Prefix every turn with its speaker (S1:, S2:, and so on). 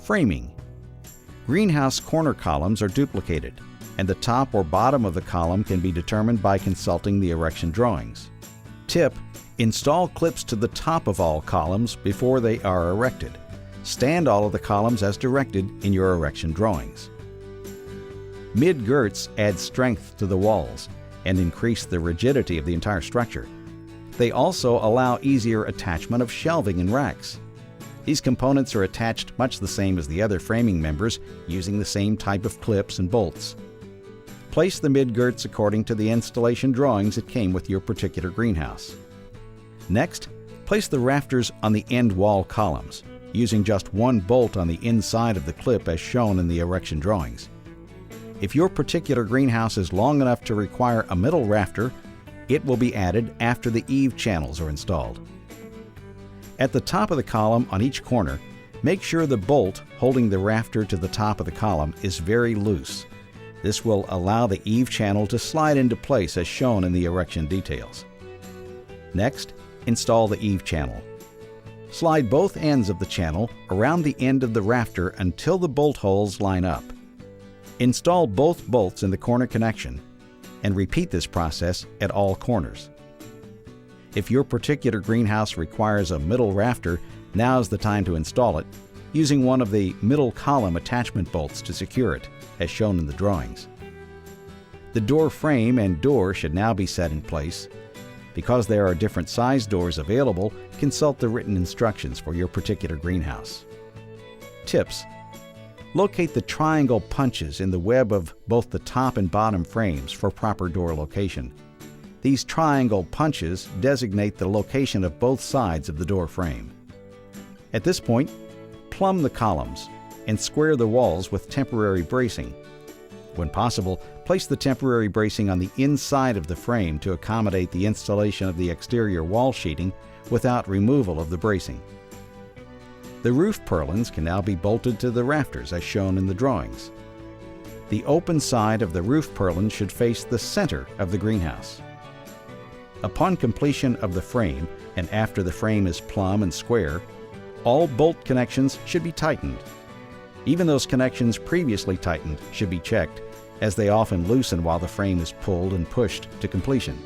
S1: Framing. Greenhouse corner columns are duplicated, and the top or bottom of the column can be determined by consulting the erection drawings. Tip: install clips to the top of all columns before they are erected. Stand all of the columns as directed in your erection drawings. Mid-girts add strength to the walls and increase the rigidity of the entire structure. They also allow easier attachment of shelving and racks. These components are attached much the same as the other framing members, using the same type of clips and bolts. Place the mid-girts according to the installation drawings that came with your particular greenhouse. Next, place the rafters on the end wall columns, using just one bolt on the inside of the clip as shown in the erection drawings. If your particular greenhouse is long enough to require a middle rafter, it will be added after the eave channels are installed. At the top of the column on each corner, make sure the bolt holding the rafter to the top of the column is very loose. This will allow the eave channel to slide into place as shown in the erection details. Next, install the eave channel. Slide both ends of the channel around the end of the rafter until the bolt holes line up. Install both bolts in the corner connection and repeat this process at all corners. If your particular greenhouse requires a middle rafter, now's the time to install it, using one of the middle column attachment bolts to secure it, as shown in the drawings. The door frame and door should now be set in place. Because there are different size doors available, consult the written instructions for your particular greenhouse. Tips: locate the triangle punches in the web of both the top and bottom frames for proper door location. These triangle punches designate the location of both sides of the door frame. At this point, plumb the columns and square the walls with temporary bracing. When possible, place the temporary bracing on the inside of the frame to accommodate the installation of the exterior wall sheeting without removal of the bracing. The roof purlins can now be bolted to the rafters as shown in the drawings. The open side of the roof purlin should face the center of the greenhouse. Upon completion of the frame, and after the frame is plumb and square, all bolt connections should be tightened. Even those connections previously tightened should be checked, as they often loosen while the frame is pulled and pushed to completion.